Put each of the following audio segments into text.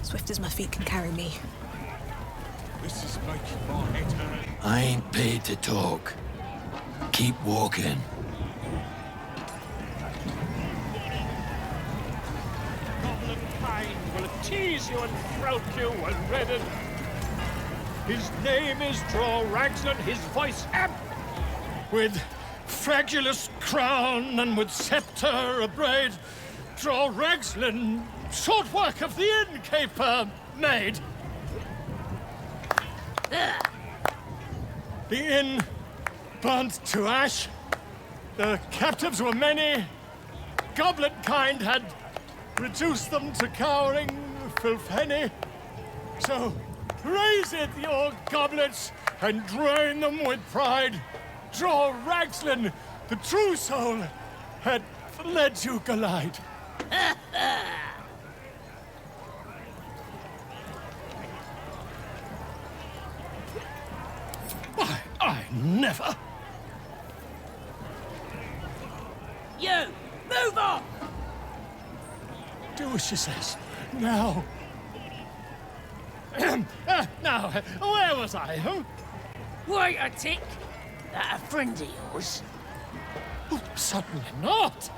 Swift as my feet can carry me. This is making my head hurt. I ain't paid to talk. Keep walking. Goblin pain will tease you and throat you and redden. His name is Dror, Ragzlin, his voice amp. With fragulous crown and with scepter abraid, Dror Ragzlin, short work of the innkeeper made. The inn burnt to ash. The captives were many. Goblet kind had reduced them to cowering filthenny. So raise it, your goblets, and drain them with pride. Dror Ragzlin, the true soul, had led you glide. Why, I never. You! Move on! Do as she says. Now. Now, where was I? Huh? Wait a tick! That a friend of yours? Oh, certainly not.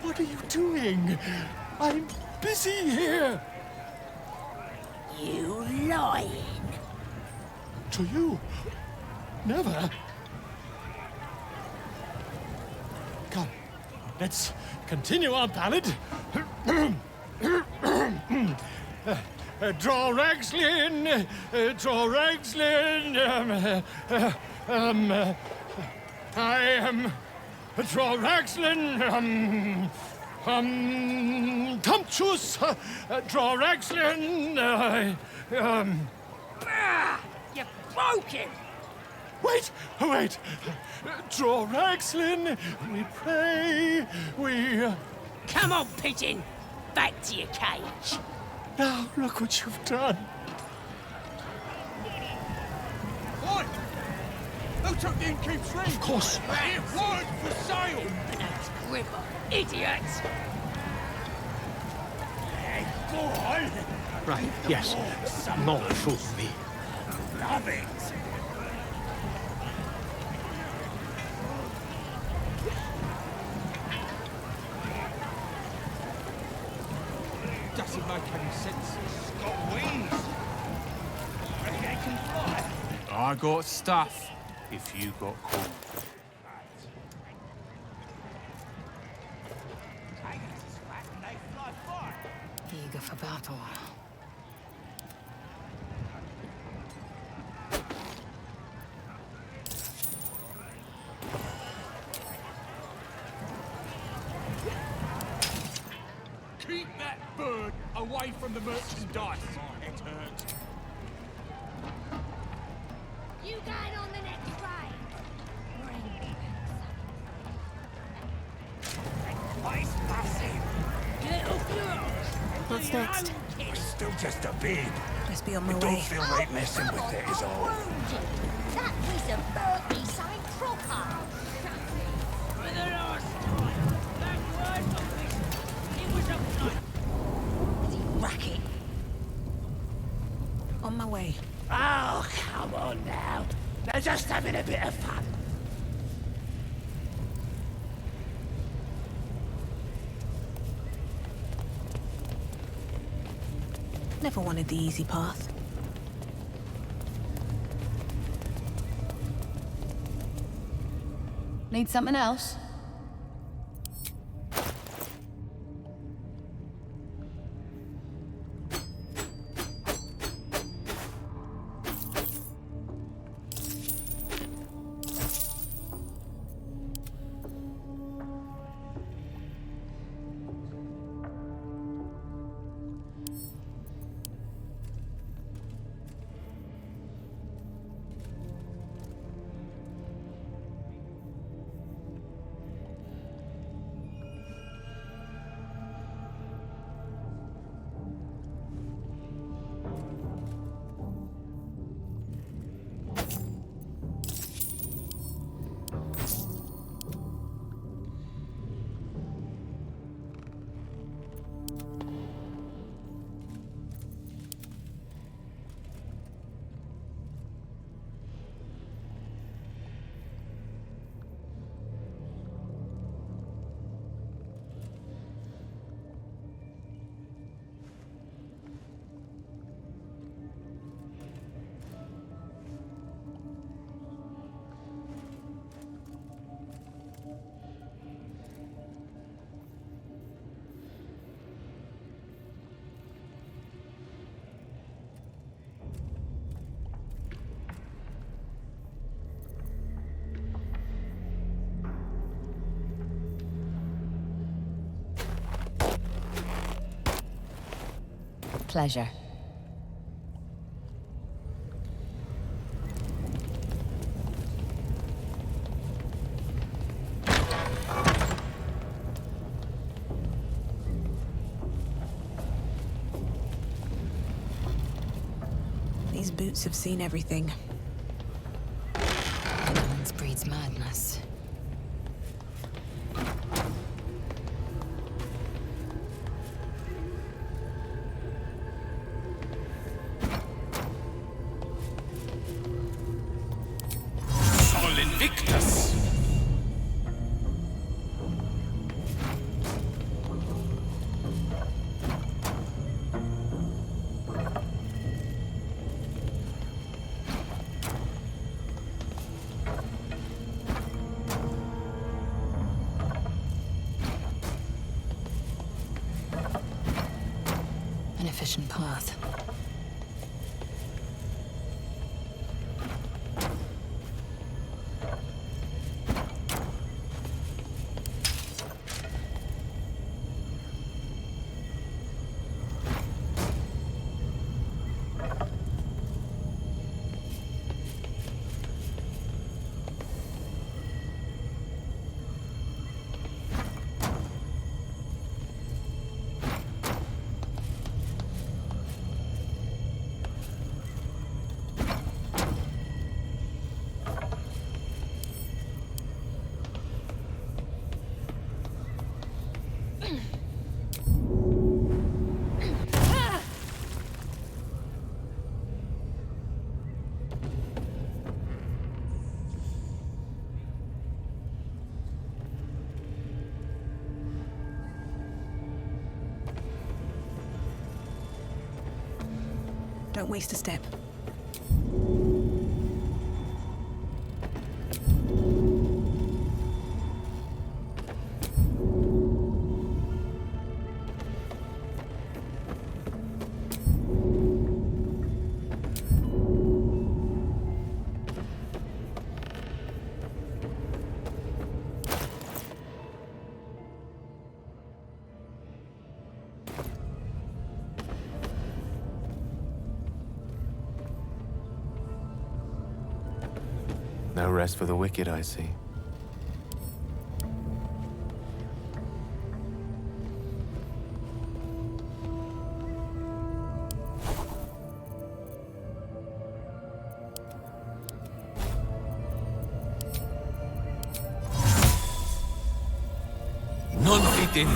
What are you doing? I'm busy here. You lying? To you? Never. Come, let's continue our ballad. Dror Ragzlin, Dror Ragzlin, I am Dror Ragzlin, Tumptuous, Dror Ragzlin, Bah! You broke him! Wait! Dror Ragzlin, we pray, we... Come on, pigeon! Back to your cage! Now, look what you've done. What? Who took the innkeep's ring? Of course. It was for sale! That's gripper, idiot! Hey, go on! Right, yes. Not for me. Love it! Doesn't make any sense. It's got wings. Reckon it can fly? I got stuff, if you got cool. Eager for battle. Keep that bird away from the merchandise. It hurts. You guide on the next ride. It's massive. Get off your ass! What's next? It's still just a bid. Must be on my It don't way. feel right messing with it is all. That piece of bird me something proper. For the last time, that word of this, it was a blood Racket. On my way. Oh, come on now. They're just having a bit of fun. Never wanted the easy path. Need something else? pleasure. These boots have seen everything. Ignorance breeds madness. Sol Invictus! An efficient path. Don't waste a step. No rest for the wicked, I see. Non fitin!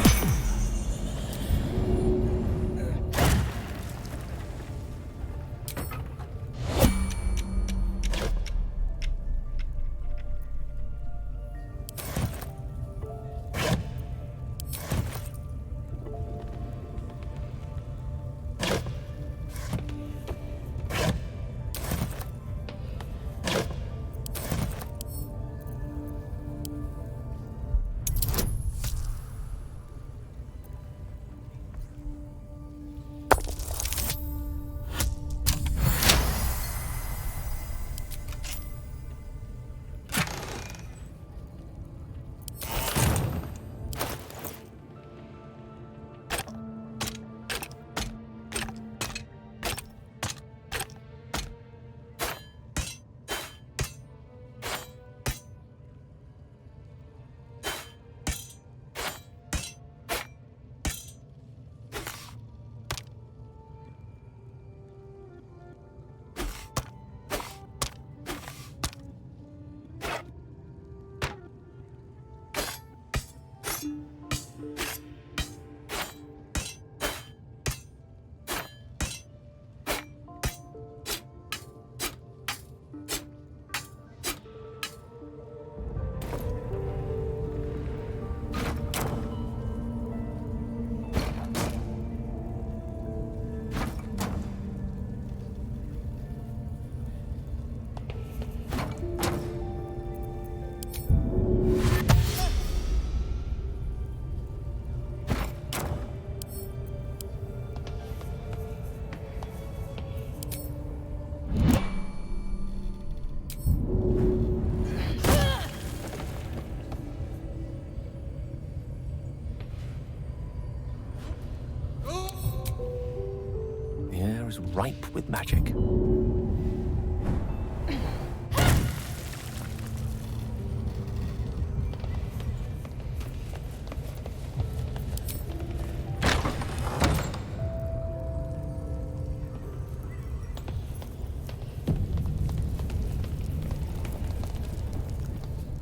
ripe with magic.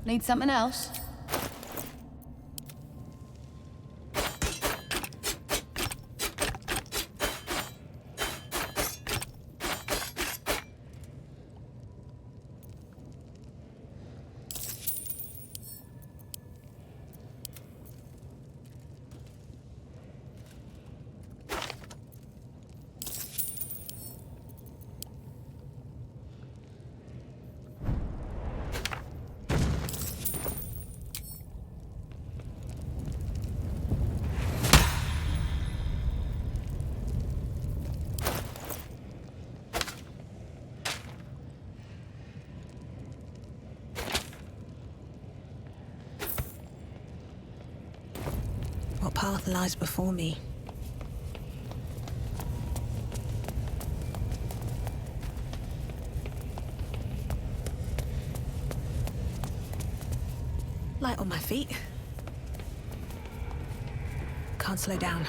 Need something else? What path lies before me? Light on my feet. Can't slow down.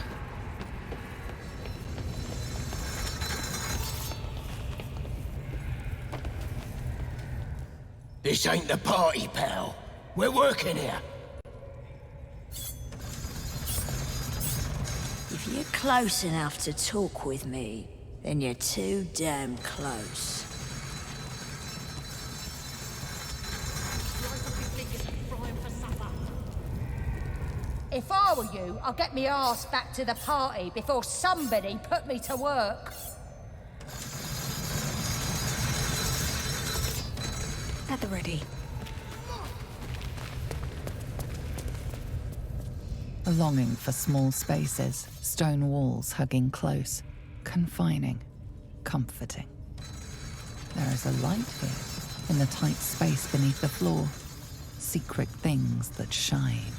This ain't the party, pal. We're working here. If you're close enough to talk with me, then you're too damn close. If I were you, I'd get me arse back to the party before somebody put me to work. At the ready. A longing for small spaces, stone walls hugging close, confining, comforting. There is a light here, in the tight space beneath the floor. Secret things that shine.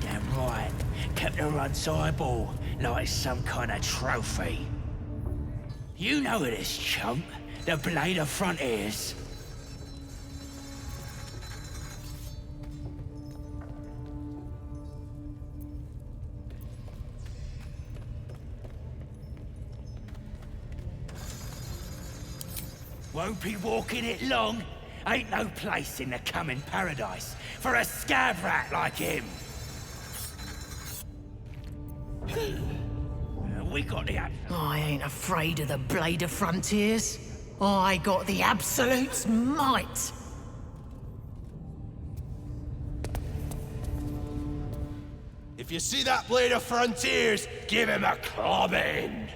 Damn right. Kept her on eyeball like some kind of trophy. You know this chump, the Blade of Frontiers. Won't be walking it long. Ain't no place in the coming paradise for a scab rat like him. We got the... I ain't afraid of the Blade of Frontiers. I got the absolute might. If you see that Blade of Frontiers, give him a clubbing.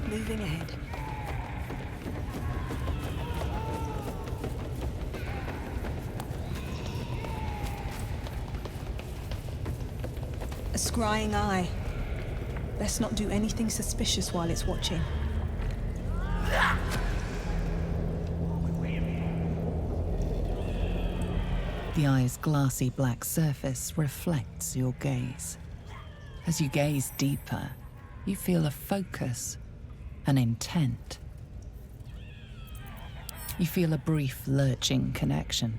Moving ahead. A scrying eye. Let's not do anything suspicious while it's watching. The eye's glassy black surface reflects your gaze. As you gaze deeper, you feel a focus, an intent. You feel a brief lurching connection,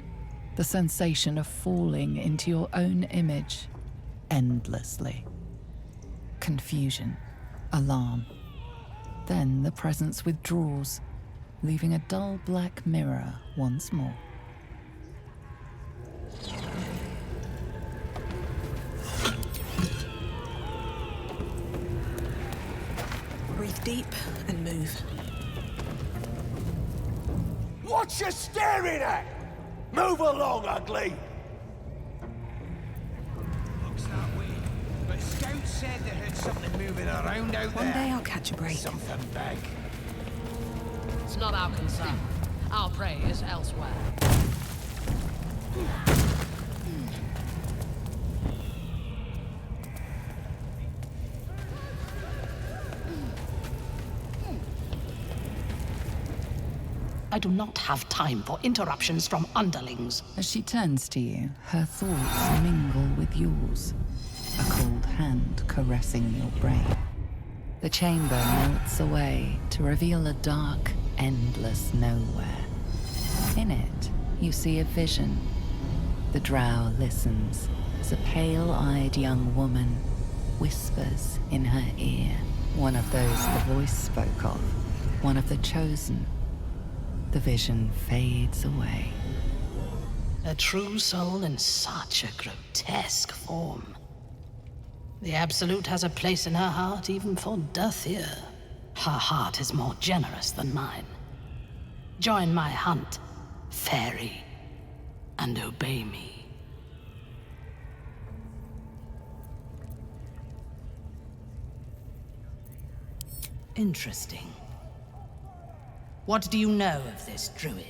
the sensation of falling into your own image endlessly. Confusion, alarm. Then the presence withdraws, leaving a dull black mirror once more. Breathe deep and move. What you staring at? Move along, ugly! Looks that way, but Scout said they heard something moving around out One day I'll catch a break. Something big. It's not our concern. Our prey is elsewhere. I do not have time for interruptions from underlings. As she turns to you, her thoughts mingle with yours, a cold hand caressing your brain. The chamber melts away to reveal a dark, endless nowhere. In it, you see a vision. The drow listens as a pale-eyed young woman whispers in her ear. One of those the voice spoke of, one of the chosen. The vision fades away. A true soul in such a grotesque form. The Absolute has a place in her heart even for Dathir. Her heart is more generous than mine. Join my hunt, fairy, and obey me. Interesting. What do you know of this druid?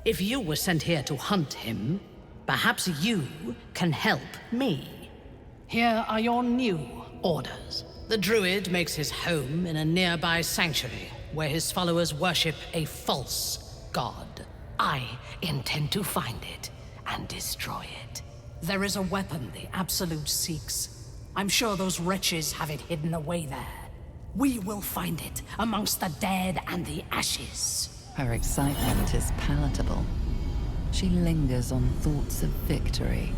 If you were sent here to hunt him, perhaps you can help me. Here are your new orders. The druid makes his home in a nearby sanctuary where his followers worship a false god. I intend to find it and destroy it. There is a weapon the Absolute seeks. I'm sure those wretches have it hidden away there. We will find it amongst the dead and the ashes. Her excitement is palatable. She lingers on thoughts of victory,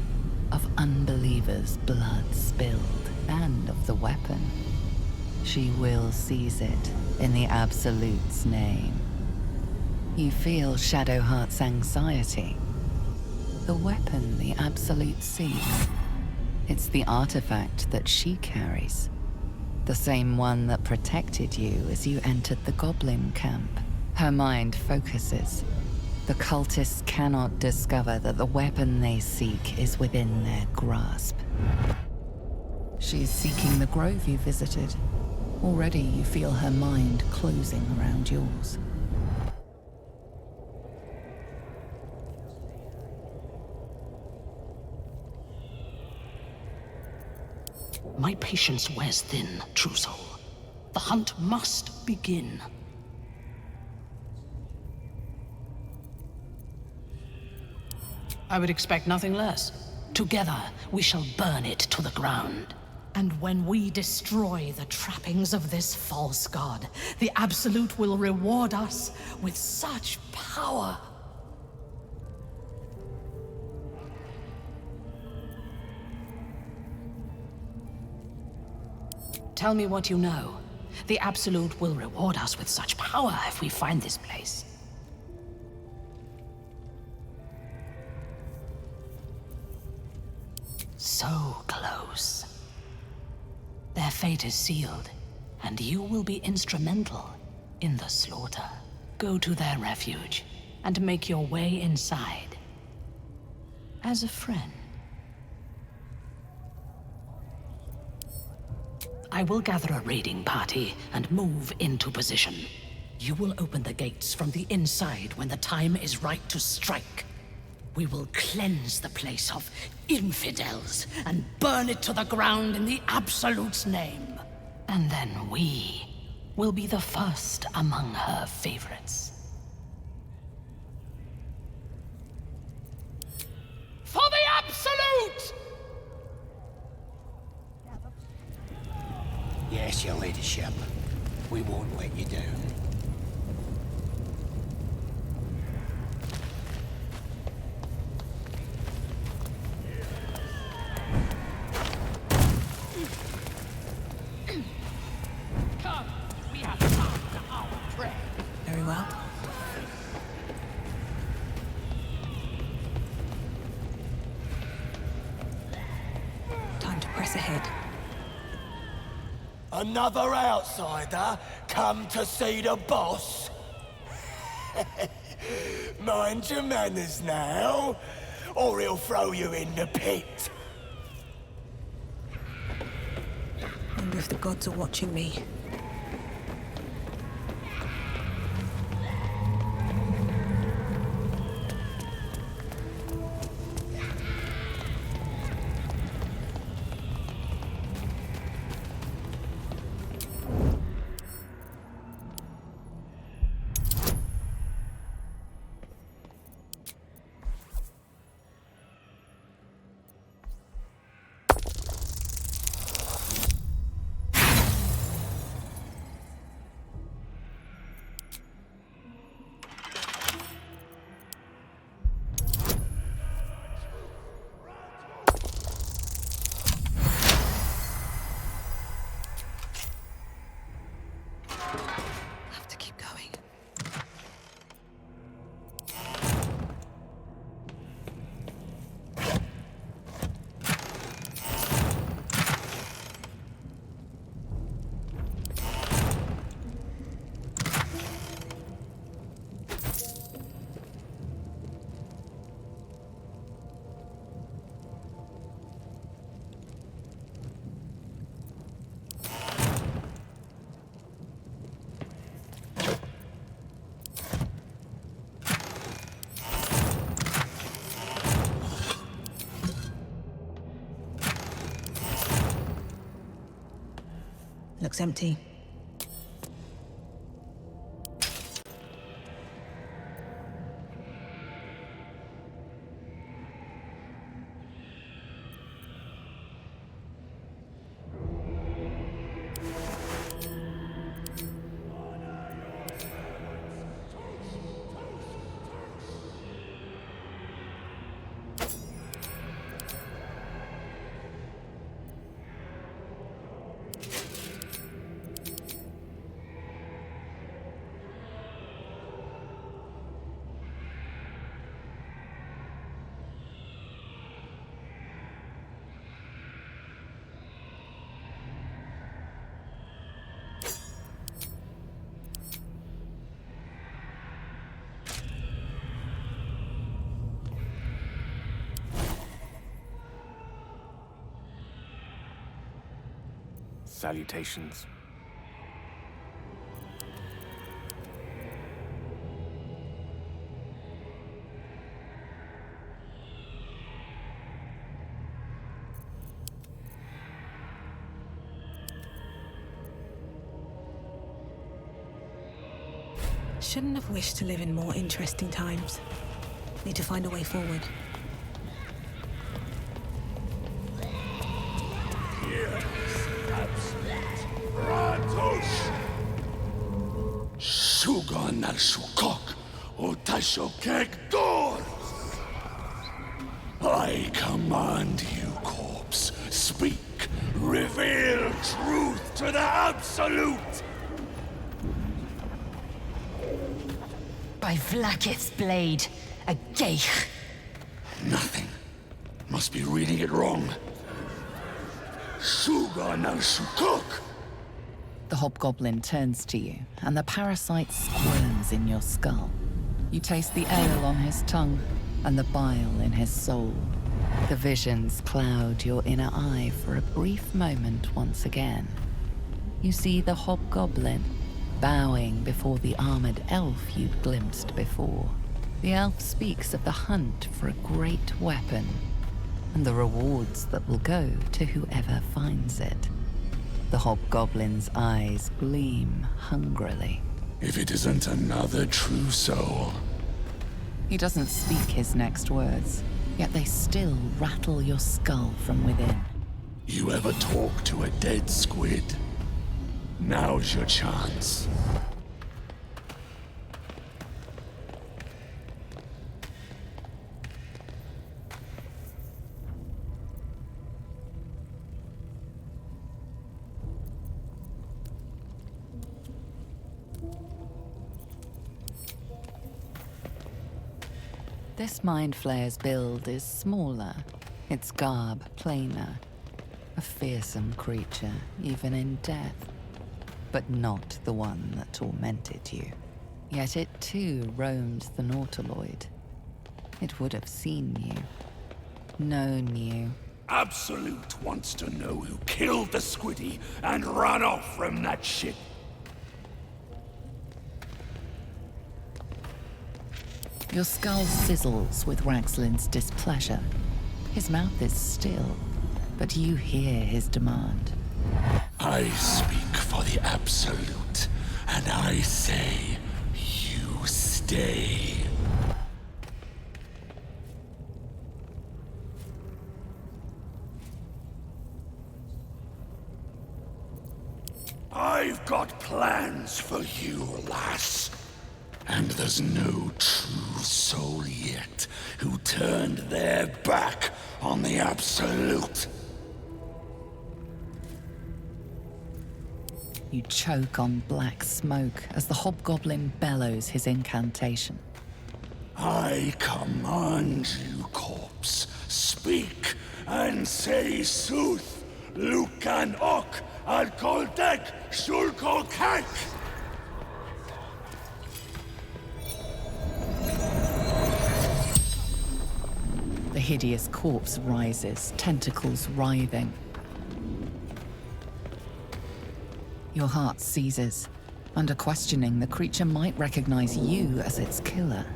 of unbelievers' blood spilled, and of the weapon. She will seize it in the Absolute's name. You feel Shadowheart's anxiety. The weapon the Absolute seeks. It's the artifact that she carries. The same one that protected you as you entered the goblin camp. Her mind focuses. The cultists cannot discover that the weapon they seek is within their grasp. She's seeking the grove you visited. Already you feel her mind closing around yours. My patience wears thin, true soul. The hunt must begin. I would expect nothing less. Together, we shall burn it to the ground. And when we destroy the trappings of this false god, the Absolute will reward us with such power. Tell me what you know. The Absolute will reward us with such power if we find this place. So close. Their fate is sealed, and you will be instrumental in the slaughter. Go to their refuge, and make your way inside. As a friend. I will gather a raiding party and move into position. You will open the gates from the inside when the time is right to strike. We will cleanse the place of infidels and burn it to the ground in the Absolute's name. And then we will be the first among her favorites. For the Absolute! Yes, your ladyship. We won't let you down. Come, we have come to our prey. Very well. Time to press ahead. Another outsider come to see the boss? Mind your manners now. or he'll throw you in the pit. Wonder if the gods are watching me. Looks empty. Salutations. Shouldn't have wished to live in more interesting times. Need to find a way forward. Sugan al Shukok, Utashokek Dor. I command you, corpse. Speak. Reveal truth to the absolute. By Vlaakith's blade, a geich. Nothing. Must be reading it wrong. Sugan al Shukok. The hobgoblin turns to you, and the parasite squirms in your skull. You taste the ale on his tongue, and the bile in his soul. The visions cloud your inner eye for a brief moment once again. You see the hobgoblin, bowing before the armored elf you'd glimpsed before. The elf speaks of the hunt for a great weapon, and the rewards that will go to whoever finds it. The hobgoblin's eyes gleam hungrily. If it isn't another true soul. He doesn't speak his next words, yet they still rattle your skull from within. You ever talk to a dead squid? Now's your chance. This Mind Flayer's build is smaller, its garb plainer. A fearsome creature, even in death. But not the one that tormented you. Yet it too roams the Nautiloid. It would have seen you. Known you. Absolute wants to know who killed the Squiddy and ran off from that ship. Your skull sizzles with Ragzlin's displeasure. His mouth is still, but you hear his demand. I speak for the Absolute, and I say, you stay. I've got plans for you, lass. And there's no true soul yet who turned their back on the Absolute. You choke on black smoke as the hobgoblin bellows his incantation. I command you, corpse. Speak and say sooth. Lucan ok al koldek shulkol kek. The hideous corpse rises, tentacles writhing. Your heart seizes. Under questioning, the creature might recognize you as its killer.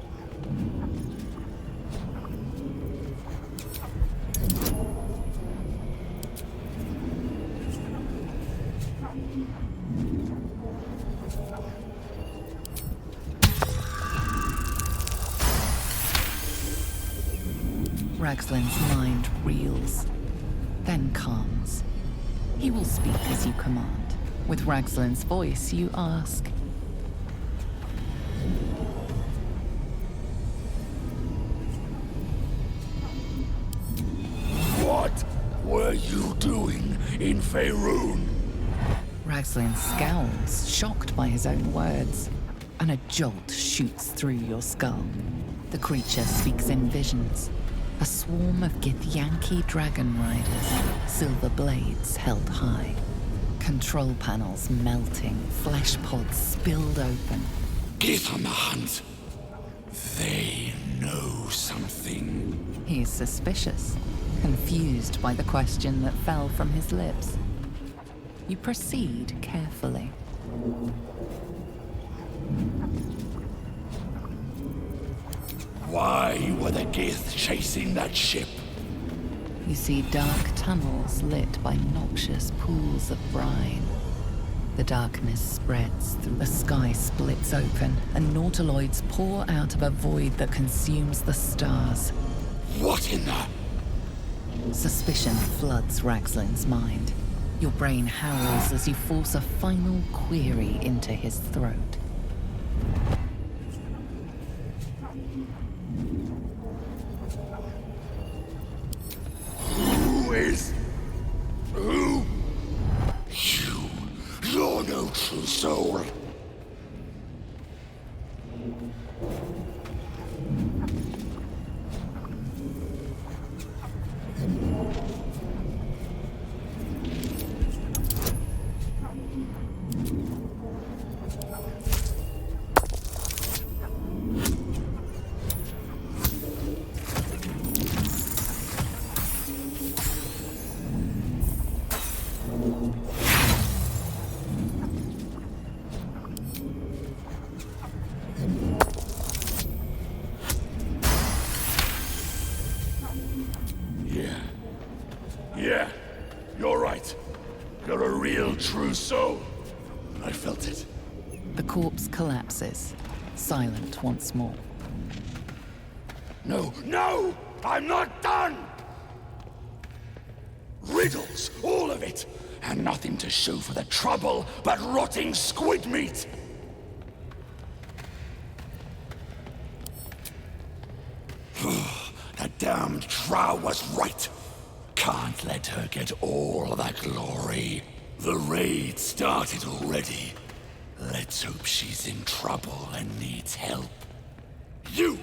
Ragzlin's mind reels, then calms. He will speak as you command. With Ragzlin's voice, you ask. What were you doing in Faerun? Ragzlin scowls, shocked by his own words, and a jolt shoots through your skull. The creature speaks in visions. A swarm of Githyanki dragon riders, silver blades held high. Control panels melting, flesh pods spilled open. Get on the hunt. They know something. He is suspicious, confused by the question that fell from his lips. You proceed carefully. Why were the Gith chasing that ship? You see dark tunnels lit by noxious pools of brine. The darkness spreads through the sky, splits open, and nautiloids pour out of a void that consumes the stars. What in the... Suspicion floods Ragzlin's mind. Your brain howls as you force a final query into his throat. Who? You're no true soul. Yeah, you're right. You're a real true soul. I felt it. The corpse collapses, silent once more. No! I'm not done! Riddles, all of it, and nothing to show for the trouble but rotting squid meat! The damned Drow was right. Can't let her get all the glory. The raid started already. Let's hope she's in trouble and needs help. You,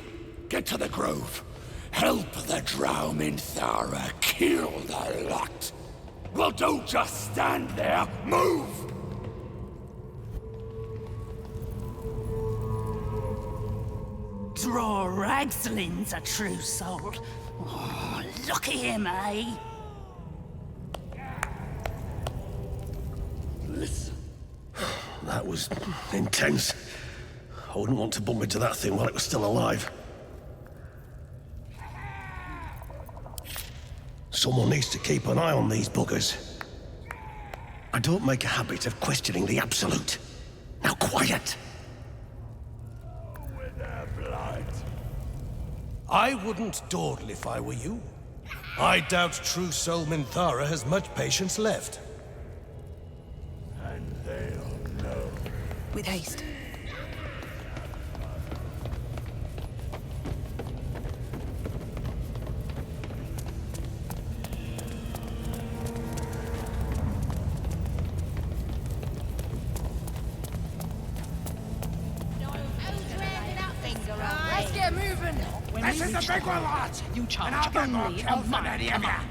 get to the grove. Help the Drow Minthara kill the lot. Well, don't just stand there. Move! Dror Ragzlin's a true soul. Oh, look at him, eh? Listen. That was intense. I wouldn't want to bump into that thing while it was still alive. Someone needs to keep an eye on these buggers. I don't make a habit of questioning the absolute. Now quiet! With their blood. I wouldn't dawdle if I were you. I doubt true soul Minthara has much patience left. And they'll know. With haste. Let's get moving! This is the big one, lads! You And I'll charge get more only a kills than month any a of you! month.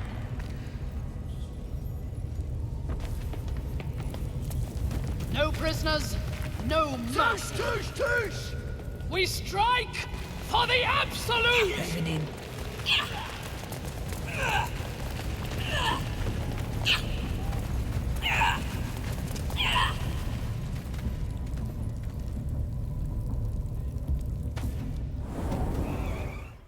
No prisoners, no Tush, tush, tush! We strike for the absolute! Moving in.